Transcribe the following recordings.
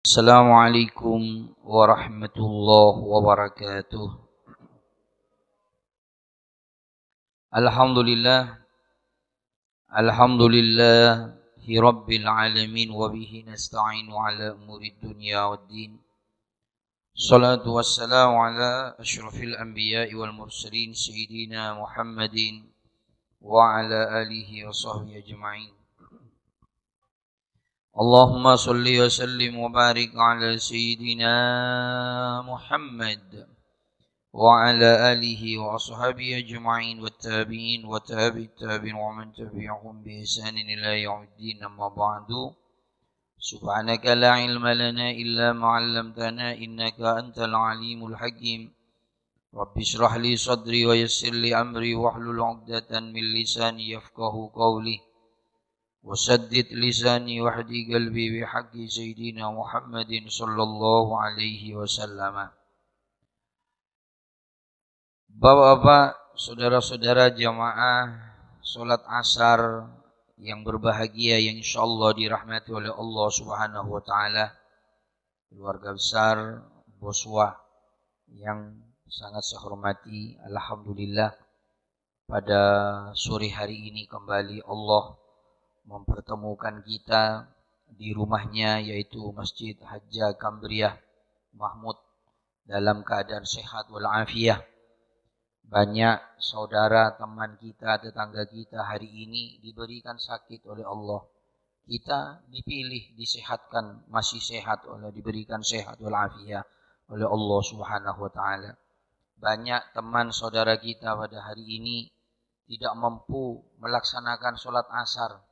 Assalamualaikum warahmatullahi wabarakatuh. Alhamdulillah, alhamdulillahi rabbil alamin wa bihi nasta'inu ala umuri dunya waddin. Salatu wassalamu ala asyrafil anbiya'i wal mursalin sayyidina Muhammadin wa ala alihi wa sahbihi ajma'in. Allahumma salli wa sallim wa barik ala sayyidina Muhammad wa ala alihi wa ashabihi ajma'in wa tabi'in wa tabi'it tabi'in wa man tabi'ahum bi ihsanin ila yaumiddin, amma ba'du. Subhanaka la ilma lana illa ma 'allamtana innaka antal alimul hakim. Rabbi shrah li sadri wa yassir li amri wahlul 'uqdatan min lisani yafqahu qawli. وسدد لساني واهدي قلبي بحق سيدنا محمد صلى الله عليه وسلم. Bapak-bapak, saudara-saudara jamaah salat asar yang berbahagia, yang insyaallah dirahmati oleh Allah Subhanahu wa taala, keluarga besar Boswa yang sangat saya hormati, alhamdulillah pada sore hari ini kembali Allah mempertemukan kita di rumahnya, yaitu Masjid Hajjah Kambriah Mahmud, dalam keadaan sehat walafiat. Banyak saudara, teman kita, tetangga kita hari ini diberikan sakit oleh Allah. Kita dipilih, disehatkan, masih sehat oleh, diberikan sehat walafiat oleh Allah Subhanahu wa taala. Banyak teman saudara kita pada hari ini tidak mampu melaksanakan sholat asar.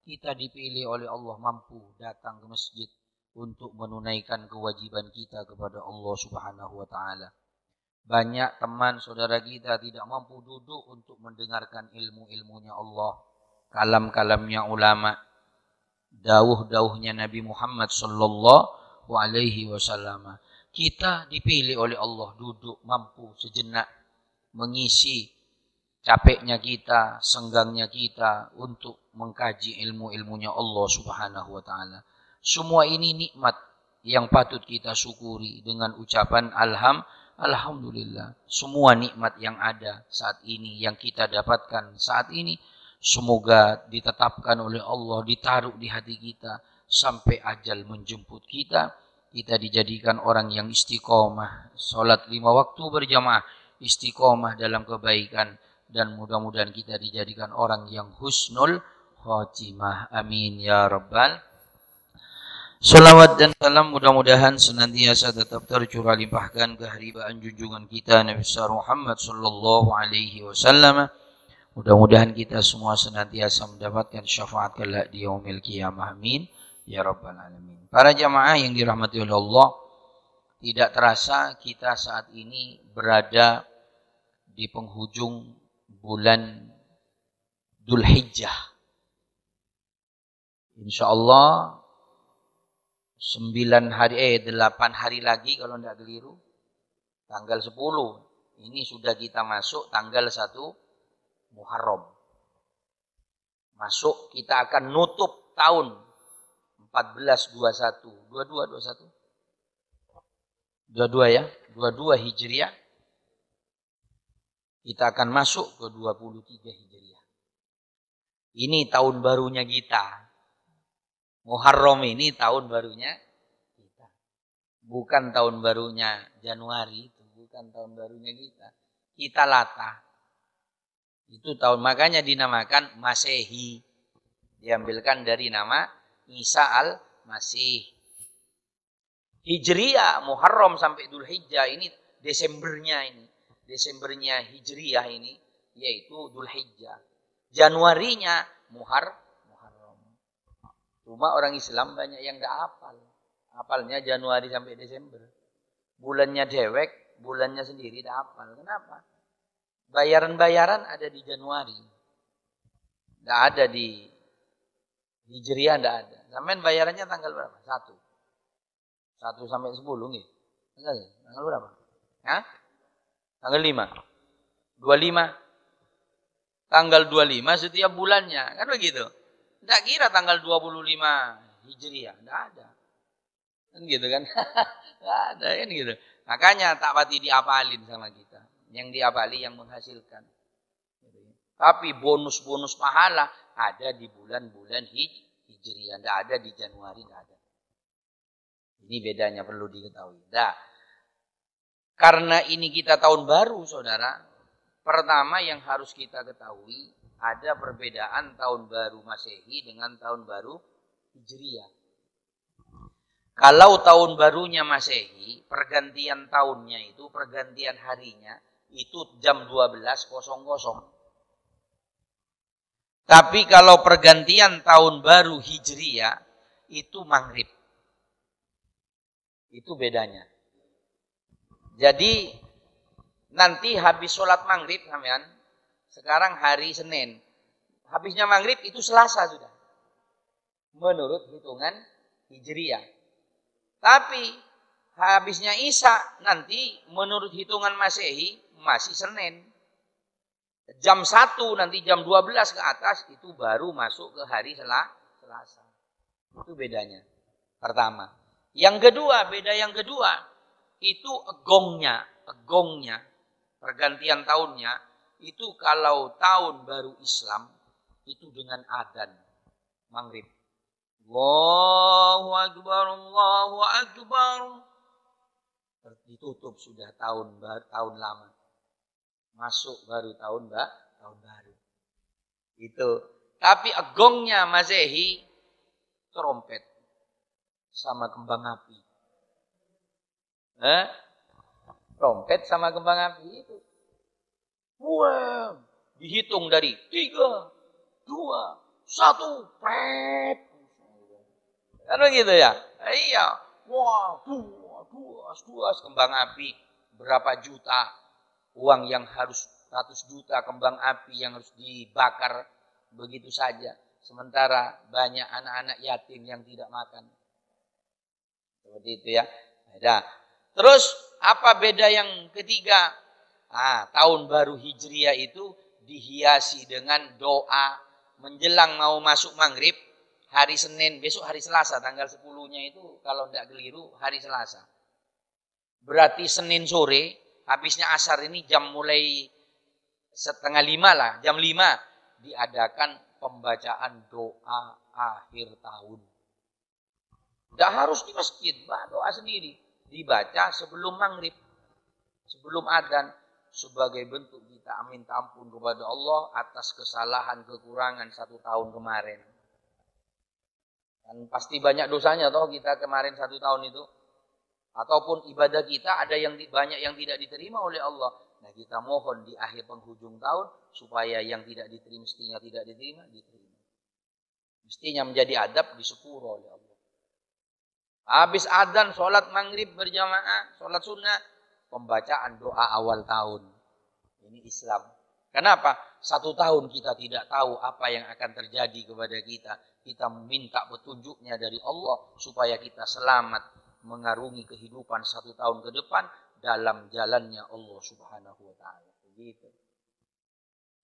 Kita dipilih oleh Allah mampu datang ke masjid untuk menunaikan kewajiban kita kepada Allah Subhanahu wa taala. Banyak teman saudara kita tidak mampu duduk untuk mendengarkan ilmu-ilmunya Allah, kalam-kalamnya ulama, dawuh-dawuhnya Nabi Muhammad sallallahu alaihi wasallam. Kita dipilih oleh Allah duduk mampu sejenak mengisi capeknya kita, senggangnya kita untuk mengkaji ilmu-ilmunya Allah Subhanahu wa taala. Semua ini nikmat yang patut kita syukuri dengan ucapan alhamdulillah. Semua nikmat yang ada saat ini, yang kita dapatkan saat ini, semoga ditetapkan oleh Allah, ditaruh di hati kita sampai ajal menjemput kita. Kita dijadikan orang yang istiqomah, salat 5 waktu berjamaah, istiqomah dalam kebaikan, dan mudah-mudahan kita dijadikan orang yang husnul khotimah. Amin ya rabbal. Salawat dan salam mudah-mudahan senantiasa tetap tercurah limpahkan keharibaan junjungan kita Nabi besar Muhammad sallallahu alaihi wasallam. Mudah-mudahan kita semua senantiasa mendapatkan syafaat kelak di yaumil qiyamah. Amin ya rabbal alamin. Para jamaah yang dirahmati oleh Allah, tidak terasa kita saat ini berada di penghujung bulan Dzulhijjah. Insyaallah 8 hari lagi kalau tidak keliru, tanggal 10 ini sudah kita masuk tanggal 1 Muharram. Masuk, kita akan nutup tahun 1421, 22 ya, 22 Hijriah. Kita akan masuk ke 23 Hijriah. Ini tahun barunya kita. Muharram ini tahun barunya kita. Bukan tahun barunya Januari, itu bukan tahun barunya kita. Kita latah. Itu tahun, makanya dinamakan Masehi. Diambilkan dari nama Isa al-Masih. Hijriah, Muharram sampai Dzulhijjah ini Desembernya ini. Desembernya Hijriah ini yaitu Dzulhijjah. Januarinya Muharram. Cuma orang Islam banyak yang tidak hafal. Hafalnya Januari sampai Desember. Bulannya dewek, bulannya sendiri tidak hafal. Kenapa? Bayaran-bayaran ada di Januari. Tidak ada di Hijriah, tidak ada. Sampai bayarannya tanggal berapa? 1 sampai 10 gitu. Tanggal berapa? Hah? Tanggal 5. 25. Tanggal 25 setiap bulannya. Kan begitu. Tidak kira tanggal 25 Hijriah. Tidak ada. Kan gitu kan? Nggak ada kan gitu. Makanya tak pati diapalin sama kita. Yang diapali yang menghasilkan. Tapi bonus-bonus pahala ada di bulan-bulan Hijriah. Tidak ada di Januari, tidak ada. Ini bedanya perlu diketahui. Nah, karena ini kita tahun baru, saudara. Pertama yang harus kita ketahui, ada perbedaan tahun baru Masehi dengan tahun baru Hijriah. Kalau tahun barunya Masehi, pergantian tahunnya itu, pergantian harinya, itu jam 12.00. Tapi kalau pergantian tahun baru Hijriah, itu maghrib. Itu bedanya. Jadi, nanti habis sholat maghrib, sampean, sekarang hari Senin. Habisnya maghrib itu Selasa sudah. Menurut hitungan Hijriah. Tapi habisnya Isya nanti menurut hitungan Masehi masih Senin. Jam 1 nanti jam 12 ke atas itu baru masuk ke hari Selasa. Itu bedanya. Pertama. Yang kedua, beda yang kedua itu gongnya, pergantian tahunnya itu kalau tahun baru Islam itu dengan adzan maghrib. Allahu Akbar, Allahu Akbar. Ditutup sudah tahun lama. Masuk baru tahun baru. Itu. Tapi gongnya Masehi trompet sama kembang api. Trompet sama kembang api itu. Wah, dihitung dari 3, 2, 1, pret. Kan begitu ya? Iya. Wah, dua kembang api. Berapa juta uang yang harus 100 juta kembang api yang harus dibakar begitu saja. Sementara banyak anak-anak yatim yang tidak makan. Seperti itu ya. Nah, terus apa beda yang ketiga? Tahun baru Hijriah itu dihiasi dengan doa menjelang mau masuk maghrib. Hari Senin, besok hari Selasa, tanggal 10-nya itu kalau tidak keliru hari Selasa. Berarti Senin sore, habisnya asar ini jam mulai 4:30 lah, jam 5 diadakan pembacaan doa akhir tahun. Tidak harus di masjid, doa sendiri. Dibaca sebelum maghrib, sebelum adzan. Sebagai bentuk kita minta ampun kepada Allah atas kesalahan, kekurangan 1 tahun kemarin. Dan pasti banyak dosanya toh kita kemarin 1 tahun itu. Ataupun ibadah kita ada yang banyak yang tidak diterima oleh Allah. Nah kita mohon di akhir penghujung tahun supaya yang tidak diterima mestinya tidak diterima. Mestinya menjadi adab disepuro oleh Allah. Habis adzan sholat maghrib berjamaah, sholat sunnah, pembacaan doa awal tahun. Ini Islam. Kenapa? 1 tahun kita tidak tahu apa yang akan terjadi kepada kita. Kita meminta petunjuknya dari Allah supaya kita selamat mengarungi kehidupan 1 tahun ke depan dalam jalannya Allah Subhanahu wa taala. Begitu.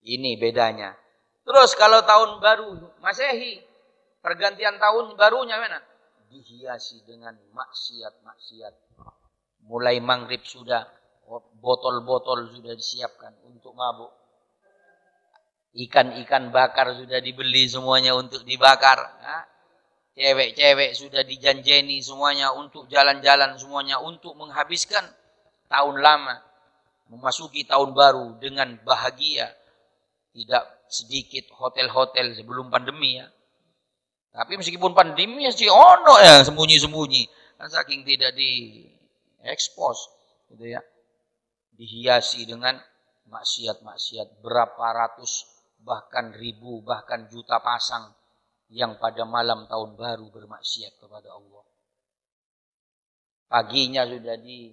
Ini bedanya. Terus kalau tahun baru Masehi, pergantian tahun barunya mana? Dihiasi dengan maksiat-maksiat. Mulai maghrib sudah botol-botol sudah disiapkan untuk mabuk. Ikan-ikan bakar sudah dibeli semuanya untuk dibakar. Cewek-cewek sudah dijanjeni semuanya untuk jalan-jalan, semuanya untuk menghabiskan tahun lama. Memasuki tahun baru dengan bahagia. Tidak sedikit hotel-hotel sebelum pandemi ya. Tapi meskipun pandemi masih ono ya sembunyi-sembunyi. Saking tidak diekspos gitu ya. Dihiasi dengan maksiat-maksiat berapa ratus bahkan ribu, bahkan juta pasang yang pada malam tahun baru bermaksiat kepada Allah. Paginya sudah di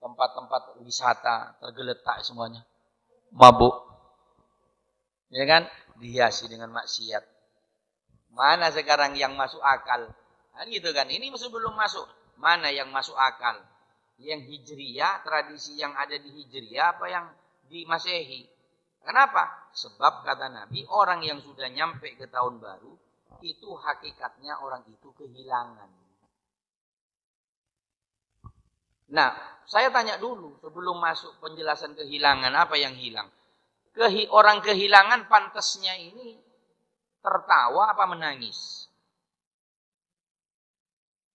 tempat-tempat wisata tergeletak semuanya. Mabuk. Ya kan? Dihiasi dengan maksiat. Mana sekarang yang masuk akal? Kan gitu kan? Ini masih belum masuk. Mana yang masuk akal? Yang Hijriah, tradisi yang ada di Hijriah apa yang di Masehi? Kenapa? Sebab kata Nabi, orang yang sudah nyampe ke tahun baru, itu hakikatnya orang itu kehilangan. Nah, saya tanya dulu sebelum masuk penjelasan kehilangan, apa yang hilang? Orang kehilangan pantasnya ini tertawa apa menangis?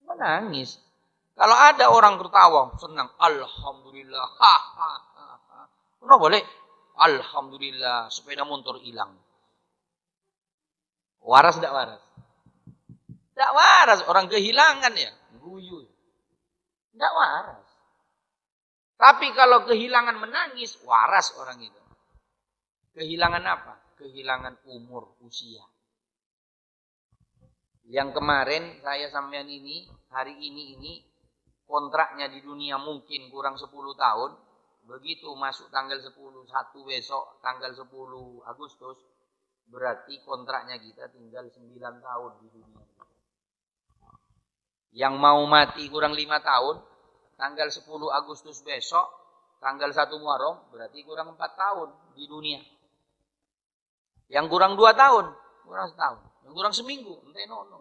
Menangis. Kalau ada orang tertawa, senang, alhamdulillah, ha, ha, ha, ha. Kenapa boleh? Alhamdulillah, sepeda motor hilang. Waras tidak waras? Tidak waras, orang kehilangan ya, guyu. Tidak waras. Tapi kalau kehilangan menangis, waras orang itu. Kehilangan apa? Kehilangan umur, usia. Yang kemarin saya sampean ini, hari ini kontraknya di dunia mungkin kurang 10 tahun. Begitu masuk tanggal 10, 1 besok, tanggal 10 Agustus, berarti kontraknya kita tinggal 9 tahun di dunia. Yang mau mati kurang 5 tahun, tanggal 10 Agustus besok, tanggal 1 Muharram, berarti kurang 4 tahun di dunia. Yang kurang 2 tahun, kurang setahun. Yang kurang seminggu, entah nono.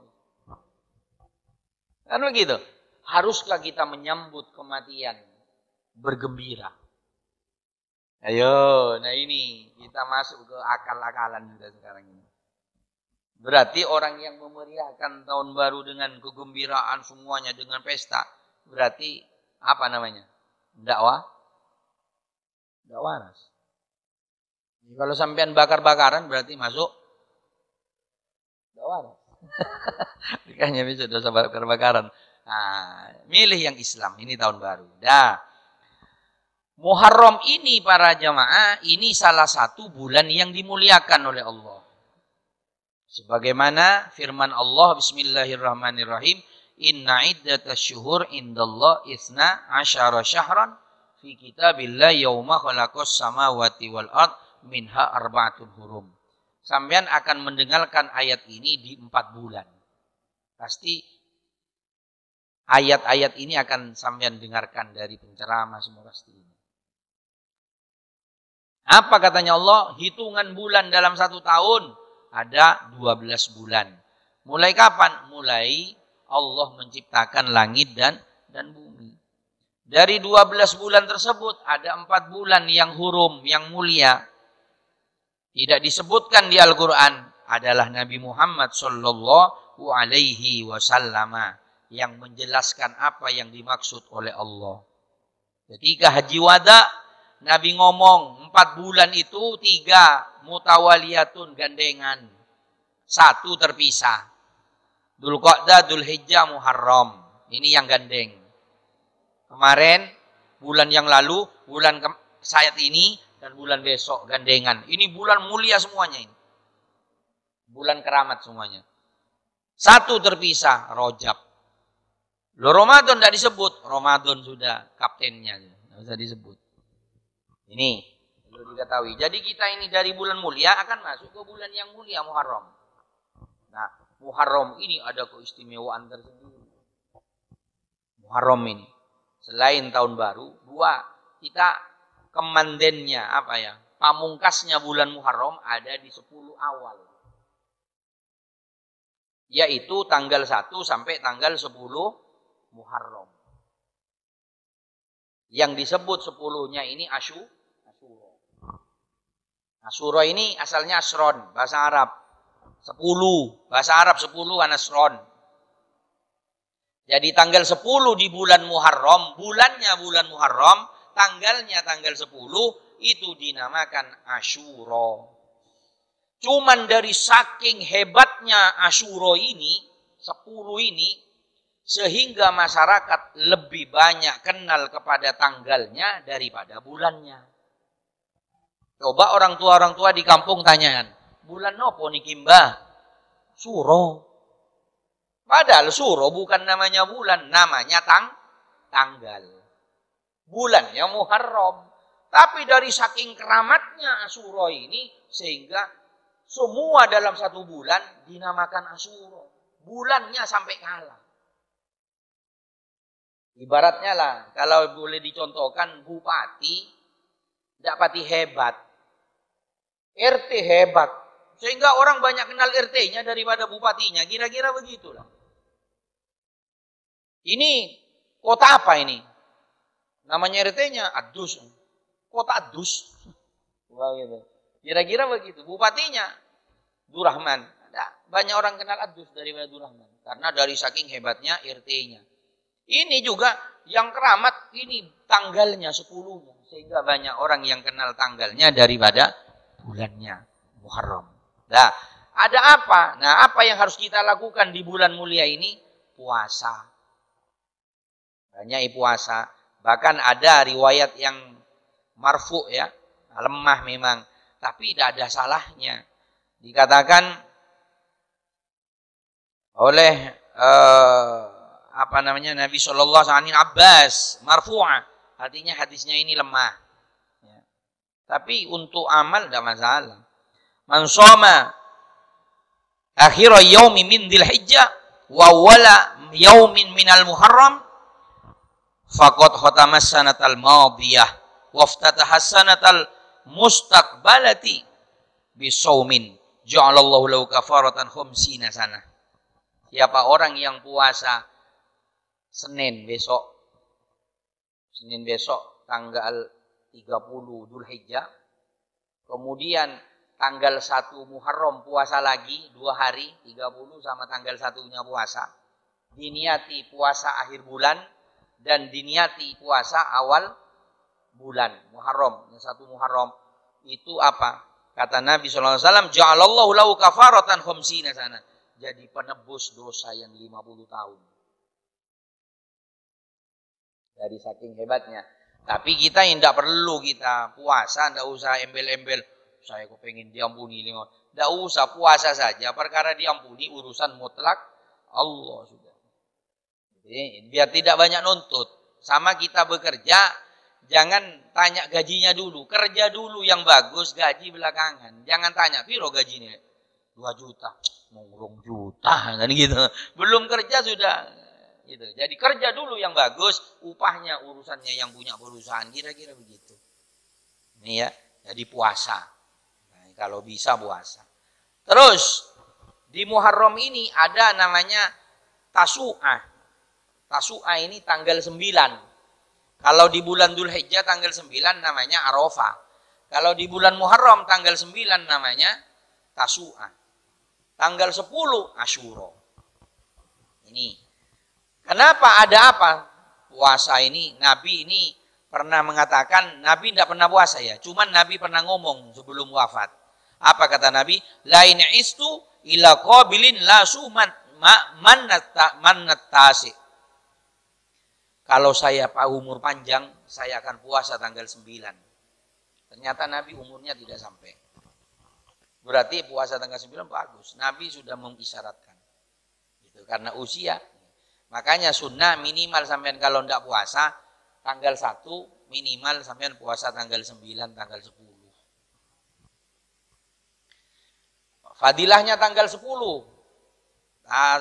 Kan begitu. Haruskah kita menyambut kematian bergembira? Ayo, nah ini kita masuk ke akal-akalan kita sekarang ini. Berarti orang yang memeriahkan tahun baru dengan kegembiraan semuanya dengan pesta, berarti apa namanya? Dakwah? Tidak waras. Kalau sampean bakar-bakaran berarti masuk tidak waras. Makanya bisa dosa bakar-bakaran. Nah, milih yang Islam, ini tahun baru. Dah. Muharram ini para jamaah, ini salah satu bulan yang dimuliakan oleh Allah. Sebagaimana firman Allah, bismillahirrahmanirrahim, inna iddatasy-syuhur indallah itsna asyara syahran fi kitabillah yauma khalaqas samawati wal ard minha arba'atun hurum. Sampean akan mendengarkan ayat ini di 4 bulan. Pasti ayat-ayat ini akan sampean dengarkan dari penceramah semua pasti ini. Apa katanya Allah? Hitungan bulan dalam 1 tahun ada 12 bulan. Mulai kapan? Mulai Allah menciptakan langit dan bumi. Dari 12 bulan tersebut ada 4 bulan yang hurum, yang mulia. Tidak disebutkan di Al-Quran adalah Nabi Muhammad Sallallahu Alaihi Wasallam yang menjelaskan apa yang dimaksud oleh Allah. Ketika Haji Wada, Nabi ngomong 4 bulan itu 3 mutawaliyatun gandengan, 1 terpisah. Dzulqa'dah, Dzulhijjah, Muharram. Ini yang gandeng. Kemarin, bulan yang lalu, bulan saat ini, dan bulan besok gandengan. Ini bulan mulia semuanya ini. Bulan keramat semuanya. 1 terpisah, Rajab. Loh, Ramadan tidak disebut. Ramadan sudah kaptennya. Tidak usah disebut. Ini perlu diketahui. Jadi kita ini dari bulan mulia akan masuk ke bulan yang mulia, Muharram. Nah, Muharram ini ada keistimewaan tersendiri. Muharram ini. Selain tahun baru, 2, kita kemandennya, apa ya, pamungkasnya bulan Muharram ada di 10 awal. Yaitu tanggal 1 sampai tanggal 10 Muharram. Yang disebut 10-nya ini Asyura. Asyura ini asalnya Asron, bahasa Arab. 10, bahasa Arab 10 Anasron. Jadi tanggal 10 di bulan Muharram, bulannya bulan Muharram, tanggalnya tanggal 10, itu dinamakan Asyura. Cuman dari saking hebatnya Asyura ini, 10 ini, sehingga masyarakat lebih banyak kenal kepada tanggalnya daripada bulannya. Coba orang tua di kampung tanyakan, bulan nopo niki mbah? Suro. Padahal suro bukan namanya bulan, namanya tanggal. Bulannya Muharram. Tapi dari saking keramatnya Asyura ini, sehingga semua dalam 1 bulan dinamakan Asyura. Bulannya sampai kalah. Ibaratnya lah, kalau boleh dicontohkan, bupati, tidak pati hebat. RT hebat. Sehingga orang banyak kenal RT-nya daripada bupatinya. Kira-kira begitulah. Ini kota apa ini? Namanya RT-nya Adus. Kota Adus. Wah, gitu. Kira-kira begitu. Bupatinya Durrahman. Banyak orang kenal Adus daripada Durrahman. Karena dari saking hebatnya RT-nya. Ini juga yang keramat, ini tanggalnya 10-nya. Sehingga banyak orang yang kenal tanggalnya daripada bulannya Muharram. Nah, ada apa? Nah, apa yang harus kita lakukan di bulan mulia ini? Puasa. Banyak puasa. Bahkan ada riwayat yang marfu ya, lemah memang, tapi tidak ada salahnya. Dikatakan oleh Nabi Shallallahu Alaihi Wasallam Abbas marfu'ah, artinya hadisnya ini lemah. Ya. Tapi untuk amal tidak masalah. Man shoma akhir yaumi min Dzulhijjah wa awwala yaumin minal Muharram faqad khatamas sanatal madiyah waftataha sanatal mustaqbalati bisaumin ja'alallahu lahu kafaratan khamsina sanah. Siapa orang yang puasa Senin besok tanggal 30 Dzulhijjah, kemudian tanggal 1 Muharram puasa lagi 2 hari, 30 sama tanggal 1-nya puasa, diniati puasa akhir bulan dan diniati puasa awal bulan Muharram, yang 1 Muharram itu apa? Kata Nabi SAW, ja'alallahu lahu kafaratan khamsina sana. Jadi penebus dosa yang 50 tahun. Dari saking hebatnya. Tapi kita tidak perlu kita puasa, tidak usah embel-embel. Saya kok pengen diampuni. Tidak usah, puasa saja. Perkara diampuni urusan mutlak Allah sudah. Jadi, biar tidak banyak nuntut. Sama kita bekerja, jangan tanya gajinya dulu. Kerja dulu yang bagus, gaji belakangan. Jangan tanya, piro gajinya? 2 juta. Mau 2 juta. Kan gitu. Belum kerja sudah. Gitu. Jadi kerja dulu yang bagus, upahnya urusannya yang punya perusahaan. Kira-kira begitu. Ini ya, jadi puasa. Nah, kalau bisa puasa. Terus, di Muharram ini ada namanya Tasu'ah. Tasu'ah ini tanggal 9. Kalau di bulan Dzulhijjah tanggal 9 namanya Arafah. Kalau di bulan Muharram tanggal 9 namanya Tasu'ah. Tanggal 10 Asyura. Ini. Kenapa ada apa? Puasa ini, Nabi ini pernah mengatakan, Nabi tidak pernah puasa ya. Cuman Nabi pernah ngomong sebelum wafat. Apa kata Nabi? Lain istu ila qabilin la suman mannatasi. Kalau saya umur panjang, saya akan puasa tanggal 9. Ternyata Nabi umurnya tidak sampai. Berarti puasa tanggal 9 bagus. Nabi sudah mengisyaratkan. Gitu, karena usia. Makanya sunnah minimal sampean kalau tidak puasa, tanggal 1 minimal sampean puasa tanggal 9, tanggal 10. Fadilahnya tanggal 10.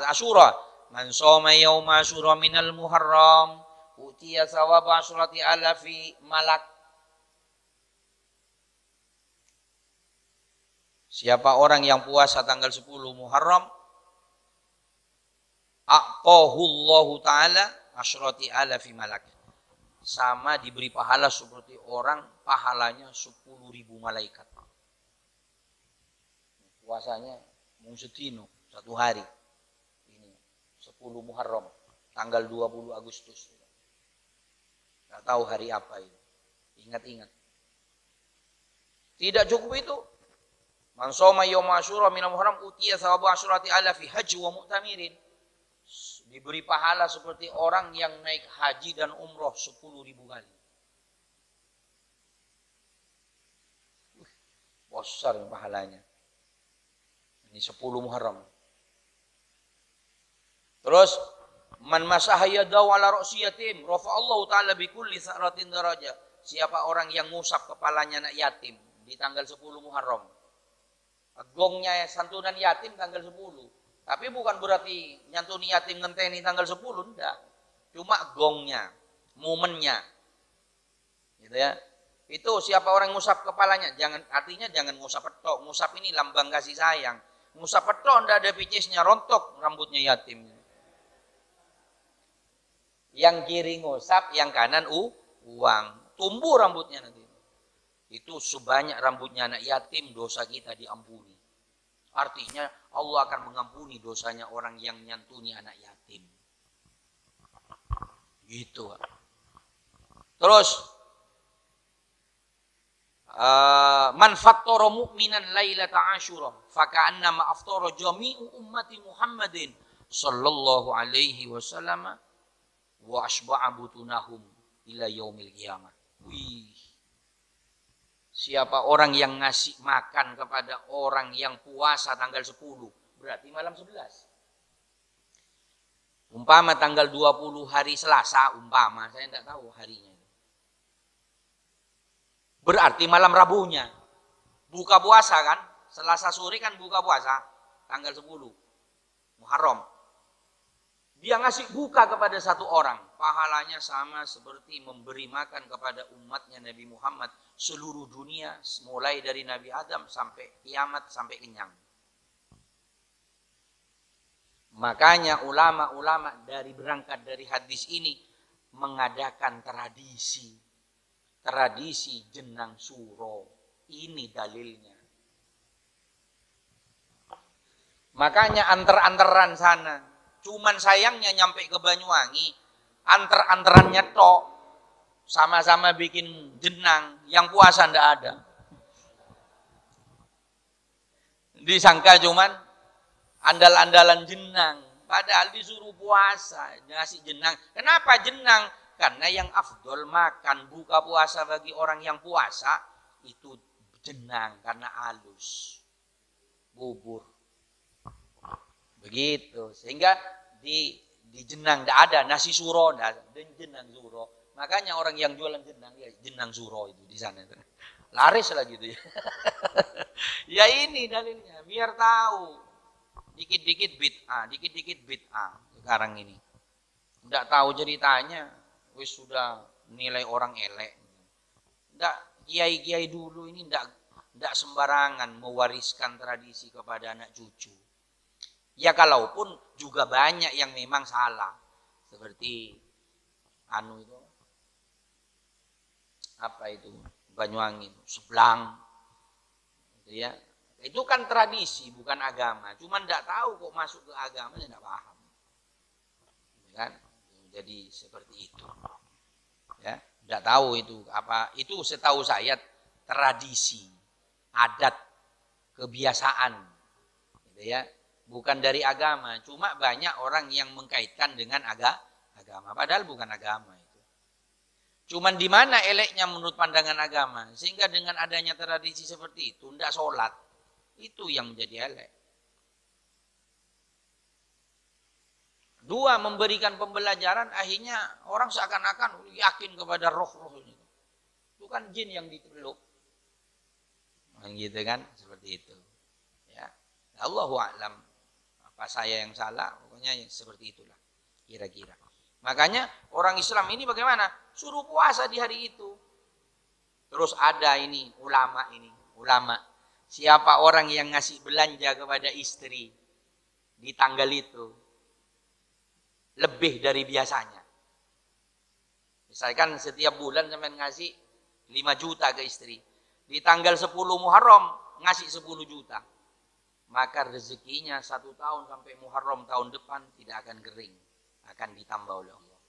Asyura. Man shoma yauma asyura minal Muharram utiya sawaba asyrati alafi malak. Siapa orang yang puasa tanggal 10 Muharram, aqahullahu ta'ala asyrati alafi malak. Sama diberi pahala seperti orang pahalanya 10.000 malaikat. Puasanya mungsetino 1 hari. Ini 10 Muharram, tanggal 20 Agustus. Tidak tahu hari apa ini. Ingat-ingat. Tidak cukup itu. Man shoma yauma asyura minal Muharram utiya thawabu asyrati alafi haji wa mu'tamirin. Diberi pahala seperti orang yang naik haji dan umroh 10.000 kali. Besar pahalanya. Ini 10 Muharram. Terus man masaha yadahu ala ra'si yatim rafa'allahu ta'ala bi kulli sa'ratin darajah. Siapa orang yang ngusap kepalanya anak yatim di tanggal 10 Muharram. Gongnya santunan yatim tanggal 10. Tapi bukan berarti nyantuni yatim ngenteni tanggal 10, enggak. Cuma gongnya, momennya. Gitu ya. Itu siapa orang ngusap kepalanya, artinya jangan ngusap petok. Ngusap ini lambang kasih sayang. Ngusap petok enggak ada picisnya, rontok rambutnya yatim. Yang kiri ngusap, yang kanan buang, tumbuh rambutnya nanti. Itu sebanyak rambutnya anak yatim, dosa kita diampuni. Artinya Allah akan mengampuni dosanya orang yang nyantuni anak yatim. Gitu. Terus man fattara mu'minan lailata asyura faka'annama aftara jami'u ummati Muhammadin sallallahu alaihi wasallam wa asba'a butunahum ila yaumil qiyamah. Wih. Siapa orang yang ngasih makan kepada orang yang puasa tanggal 10, berarti malam 11. Umpama tanggal 20 hari Selasa, umpama, saya tidak tahu harinya. Berarti malam Rabunya. Buka puasa kan? Selasa sore kan buka puasa, tanggal 10 Muharram. Dia ngasih buka kepada satu orang, pahalanya sama seperti memberi makan kepada umatnya Nabi Muhammad seluruh dunia, mulai dari Nabi Adam sampai kiamat, sampai kenyang. Makanya ulama-ulama berangkat dari hadis ini mengadakan tradisi jenang suro. Ini dalilnya. Makanya antar-antaran sana. Cuman sayangnya nyampe ke Banyuwangi, antar-antarannya tok, sama-sama bikin jenang, yang puasa ndak ada. Disangka cuman andal-andalan jenang, padahal disuruh puasa, ngasih jenang. Kenapa jenang? Karena yang afdol makan buka puasa bagi orang yang puasa itu jenang, karena halus, bubur. Begitu, sehingga di jenang tidak ada nasi suro, dan jenang suro. Makanya orang yang jualan jenang, ya jenang suro itu di sana. Laris lah gitu ya. Ya ini dalilnya, biar tahu. Dikit-dikit bid'ah sekarang ini. Tidak tahu ceritanya, wis sudah nilai orang elek. Tidak, kiai-kiai dulu ini tidak sembarangan mewariskan tradisi kepada anak cucu. Ya kalaupun juga banyak yang memang salah. Seperti itu. Apa itu? Banyuwangi, Seblang. Gitu ya. Itu kan tradisi, bukan agama. Cuman tidak tahu kok masuk ke agama, tidak paham. Kan? Jadi seperti itu. Ya, tidak tahu itu apa. Itu setahu saya tradisi, adat, kebiasaan. Gitu ya. Bukan dari agama, cuma banyak orang yang mengkaitkan dengan agama, padahal bukan agama itu. Cuman di mana eleknya menurut pandangan agama, sehingga dengan adanya tradisi seperti itu, tidak sholat, itu yang menjadi elek. Dua, memberikan pembelajaran, akhirnya orang seakan-akan yakin kepada roh-roh itu. Itu kan jin yang dipeluk, gitu kan, seperti itu. Ya, Allahu a'lam. Apa saya yang salah, pokoknya seperti itulah kira-kira. Makanya orang Islam ini bagaimana? Suruh puasa di hari itu. Terus ada ini ulama. Siapa orang yang ngasih belanja kepada istri di tanggal itu lebih dari biasanya. Misalkan setiap bulan sampai ngasih 5 juta ke istri. Di tanggal 10 Muharram ngasih 10 juta. Maka rezekinya 1 tahun sampai Muharram tahun depan tidak akan kering, akan ditambah oleh Allah.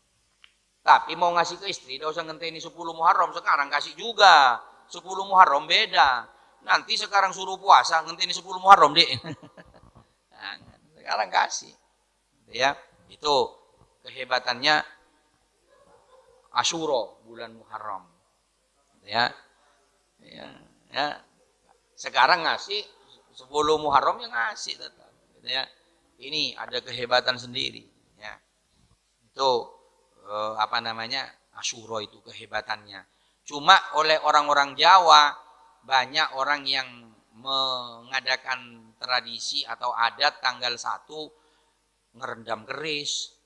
Tapi mau ngasih ke istri, tidak usah ngenteni 10 Muharram, sekarang kasih juga. 10 Muharram beda. Nanti sekarang suruh puasa, ngenteni 10 Muharram deh. Nah, sekarang kasih. Ya, itu kehebatannya Asyura, bulan Muharram. Ya. Sekarang ngasih 10 Muharram yang ngasih tetap, gitu ya. Ini ada kehebatan sendiri, ya. Itu Asyura itu kehebatannya. Cuma oleh orang-orang Jawa banyak orang yang mengadakan tradisi atau adat tanggal 1 ngerendam keris,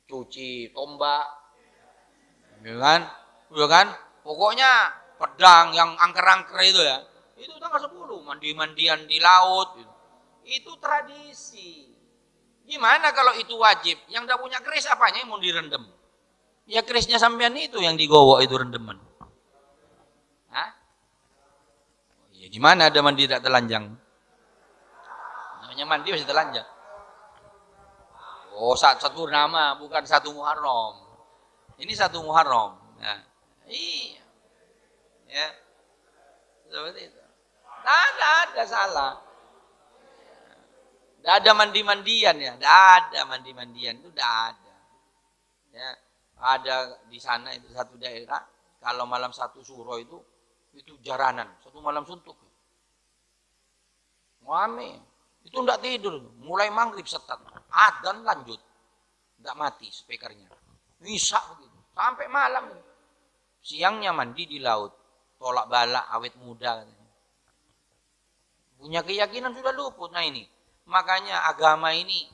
cuci tombak, ya kan? Pokoknya pedang yang angker-angker itu ya, itu tanggal 10, mandi-mandian di laut. Itu tradisi. Gimana kalau itu wajib? Yang tidak punya keris apanya yang mau direndam? Ya kerisnya sampean itu yang digowok itu rendemen. Hah? Ya di mana ada mandi tidak telanjang? Namanya mandi masih telanjang. Oh, satu nama, bukan satu Muharram. Ini satu Muharram. Nah, iya. Ya. Seperti itu. Tidak ada salah. Tidak ada mandi-mandian ya. Tidak ada mandi-mandian. Itu tidak ada. Ya. Ada di sana itu satu daerah. Kalau malam satu suro itu jaranan. Satu malam suntuk. Rame. Itu tidak tidur. Mulai maghrib setat. Adzan lanjut. Tidak mati speakernya. Bisa begitu. Sampai malam. Siangnya mandi di laut. Tolak balak awet muda. Punya keyakinan sudah luput. Nah ini. Makanya agama ini.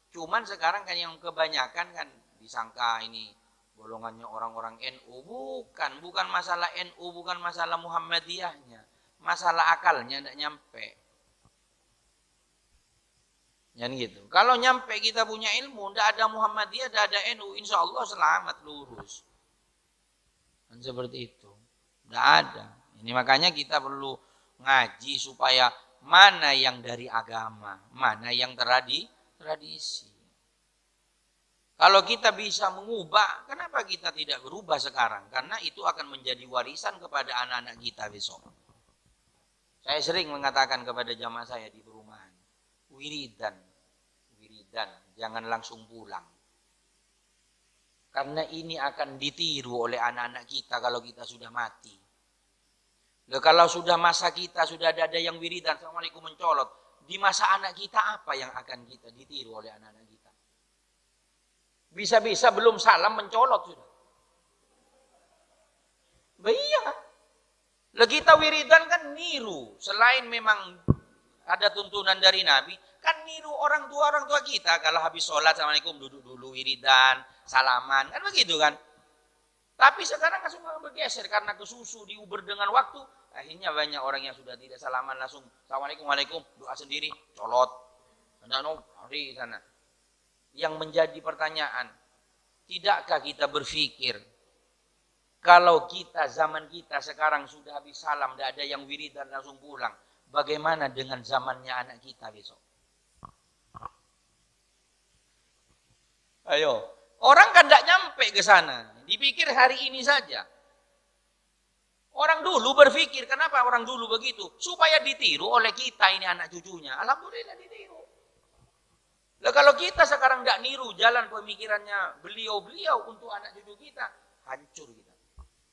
Cuman sekarang kan yang kebanyakan kan disangka ini golongannya orang-orang NU. Bukan masalah NU. Bukan masalah Muhammadiyahnya. Masalah akalnya tidak nyampe. Yang gitu. Kalau nyampe kita punya ilmu, tidak ada Muhammadiyah, tidak ada NU, insya Allah selamat lurus. Dan seperti itu. Tidak ada. Ini makanya kita perlu ngaji supaya mana yang dari agama, mana yang tradisi. Kalau kita bisa mengubah, kenapa kita tidak berubah sekarang? Karena itu akan menjadi warisan kepada anak-anak kita besok. Saya sering mengatakan kepada jamaah saya di perumahan, wiridan, jangan langsung pulang. Karena ini akan ditiru oleh anak-anak kita kalau kita sudah mati. Loh, kalau sudah masa kita, sudah ada yang wiridan, assalamualaikum mencolot. Di masa anak kita apa yang akan kita ditiru oleh anak-anak kita? Bisa-bisa belum salam mencolot sudah. Iya. Loh, kita wiridan kan niru. Selain memang ada tuntunan dari Nabi, kan niru orang tua kita. Kalau habis sholat, assalamualaikum, duduk dulu wiridan, salaman, kan begitu kan. Tapi sekarang langsung bergeser karena kesusu diuber dengan waktu. Akhirnya banyak orang yang sudah tidak salaman langsung assalamualaikum, waalaikum, doa sendiri, colot. Di sana. Yang menjadi pertanyaan, tidakkah kita berpikir kalau kita zaman kita sekarang sudah habis salam, tidak ada yang wiridan langsung pulang, bagaimana dengan zamannya anak kita besok? Ayo, orang kan tidak nyampe ke sana, dipikir hari ini saja. Orang dulu berpikir, kenapa orang dulu begitu? Supaya ditiru oleh kita ini anak cucunya. Alhamdulillah ditiru. Nah, kalau kita sekarang tidak niru jalan pemikirannya beliau-beliau untuk anak cucu kita, hancur kita.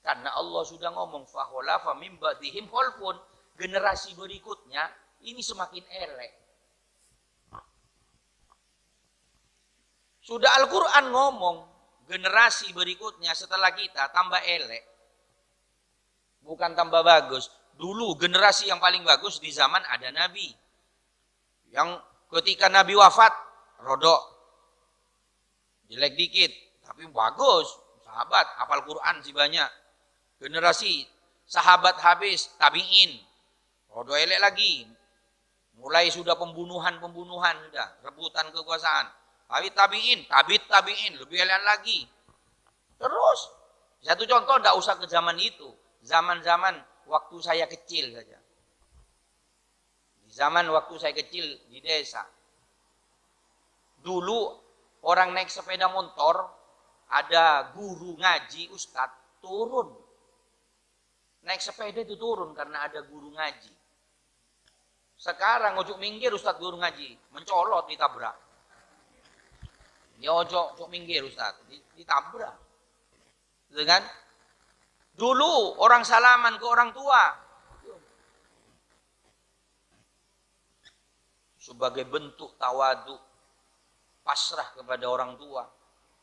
Karena Allah sudah ngomong, faholafa mim ba'dihim khalfun, generasi berikutnya ini semakin elek. Sudah Al-Quran ngomong, generasi berikutnya setelah kita tambah elek. Bukan tambah bagus. Dulu generasi yang paling bagus di zaman ada Nabi. Yang ketika Nabi wafat, rodok. Jelek dikit, tapi bagus. Sahabat, hafal Quran sih banyak. Generasi sahabat habis, tabi'in. Rodok elek lagi. Mulai sudah pembunuhan sudah. Rebutan kekuasaan. Tabi'in, lebih elek lagi. Terus, satu contoh, tidak usah ke zaman itu. Zaman-zaman waktu saya kecil saja. Di zaman waktu saya kecil di desa. Dulu orang naik sepeda motor, ada guru ngaji, ustadz, turun. Naik sepeda itu turun karena ada guru ngaji. Sekarang ojo minggir ustadz guru ngaji, mencolot ditabrak. Ya ojo minggir ustadz, ditabrak. Gitu kan? Dulu orang salaman ke orang tua sebagai bentuk tawadu, pasrah kepada orang tua.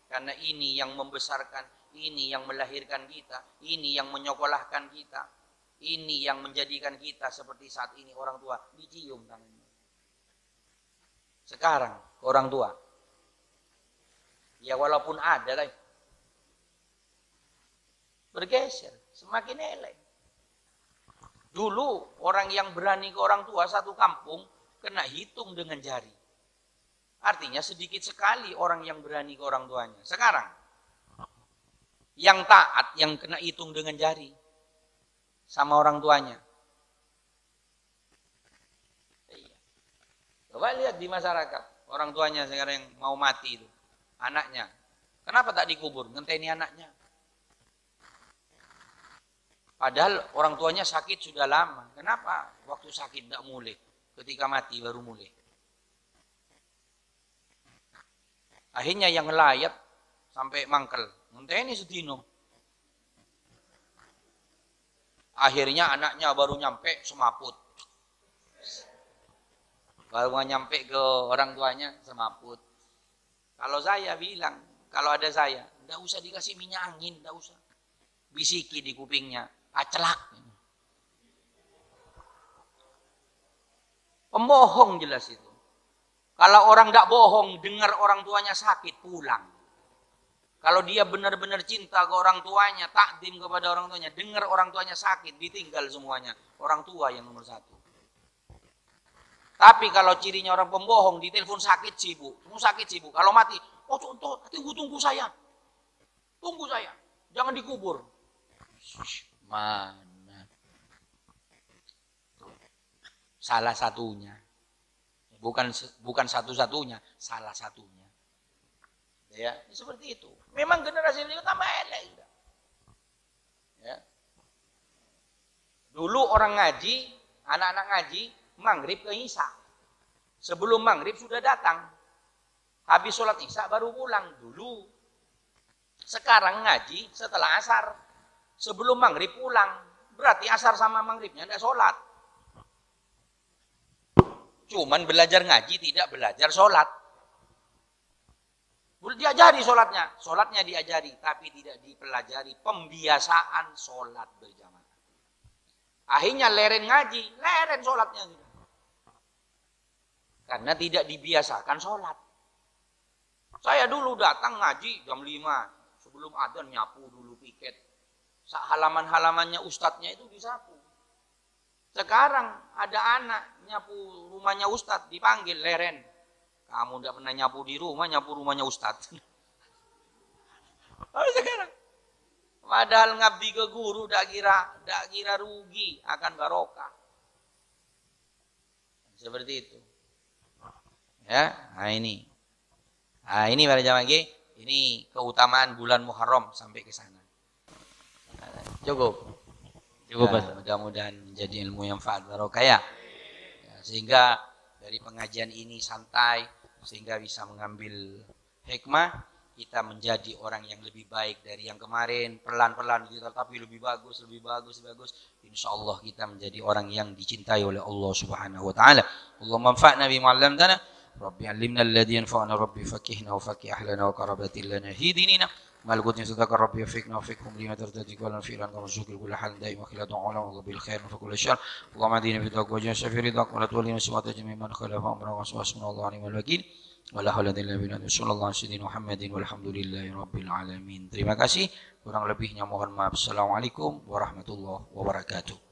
Karena ini yang membesarkan, ini yang melahirkan kita, ini yang menyekolahkan kita, ini yang menjadikan kita seperti saat ini orang tua, dicium tangannya. Sekarang ke orang tua, ya walaupun ada lah, bergeser, semakin elek. Dulu orang yang berani ke orang tua satu kampung kena hitung dengan jari. Artinya sedikit sekali orang yang berani ke orang tuanya. Sekarang Yang taat, yang kena hitung dengan jari sama orang tuanya. Coba lihat di masyarakat, orang tuanya sekarang yang mau mati itu, anaknya. Kenapa tak dikubur? Ngenteni anaknya. Padahal orang tuanya sakit sudah lama. Kenapa waktu sakit tidak mulai? Ketika mati baru mulai. Akhirnya yang ngelayat sampai mangkel. Ngenteni sedino. Akhirnya anaknya baru nyampe semaput. Baru nyampe ke orang tuanya semaput. Kalau saya bilang, kalau ada saya, tidak usah dikasih minyak angin, tidak usah. Bisiki di kupingnya, acelak. Pembohong jelas itu. Kalau orang tidak bohong, dengar orang tuanya sakit, pulang. Kalau dia benar-benar cinta ke orang tuanya, takdim kepada orang tuanya, dengar orang tuanya sakit, ditinggal semuanya. Orang tua yang nomor satu. Tapi kalau cirinya orang pembohong, ditelepon sakit sibuk. Kamu sakit sibuk. Kalau mati, oh contoh, tunggu saya. Tunggu saya. Jangan dikubur. Mana? Salah satunya. Bukan satu-satunya, salah satunya. Ya, seperti itu. Memang generasi ini tambah elek. Ya. Dulu orang ngaji, anak-anak ngaji, maghrib ke isya. Sebelum maghrib sudah datang. Habis sholat isya baru pulang dulu. Sekarang ngaji setelah asar. Sebelum maghrib pulang. Berarti asar sama maghribnya tidak sholat. Cuman belajar ngaji tidak belajar sholat. Diajari sholatnya. Sholatnya diajari. Tapi tidak dipelajari pembiasaan sholat berjamaah. Akhirnya leren ngaji. Leren sholatnya. Karena tidak dibiasakan sholat. Saya dulu datang ngaji jam 5. Sebelum adzan nyapu dulu piket. Halaman-halamannya ustadznya itu disapu. Sekarang ada anak nyapu rumahnya ustadz, dipanggil leren. Kamu tidak pernah nyapu di rumah, nyapu rumahnya ustadz. Oh, sekarang. Padahal ngabdi ke guru tak kira rugi akan barokah. Seperti itu. Ya, nah ini. Nah, ini para jamaah, ini keutamaan bulan Muharram sampai ke sana. Cukup. Nah, mudah-mudahan menjadi ilmu yang manfaat barokah ya. Sehingga dari pengajian ini santai, sehingga bisa mengambil hikmah, kita menjadi orang yang lebih baik dari yang kemarin, pelan-pelan kita tapi lebih bagus. Insya Allah kita menjadi orang yang dicintai oleh Allah Subhanahu wa taala. Allahumma anfa'na bima 'allamtana, Rabbi 'allimna alladhi yanfa'una, Rabbi fakihna wa fakih ahlana wa qarabatil lana hidinina. مالكوت صدق ربي وفقنا وفقهم لما ترتدي ولا في لنا ورزقك كل حال دائما خير دعونا والله بالخير وفي الشر اللهم اهدنا في التقوى وجعلنا في رضاك ولا تولنا سوء جميع من خلف امرنا وحسبنا الله ونعم الوكيل ولا حول ولا قوه الا بالله صلى الله عليه وسلم محمد والحمد لله رب العالمين. Terima kasih, kurang lebihnya mohon maaf. Assalamualaikum warahmatullahi wabarakatuh.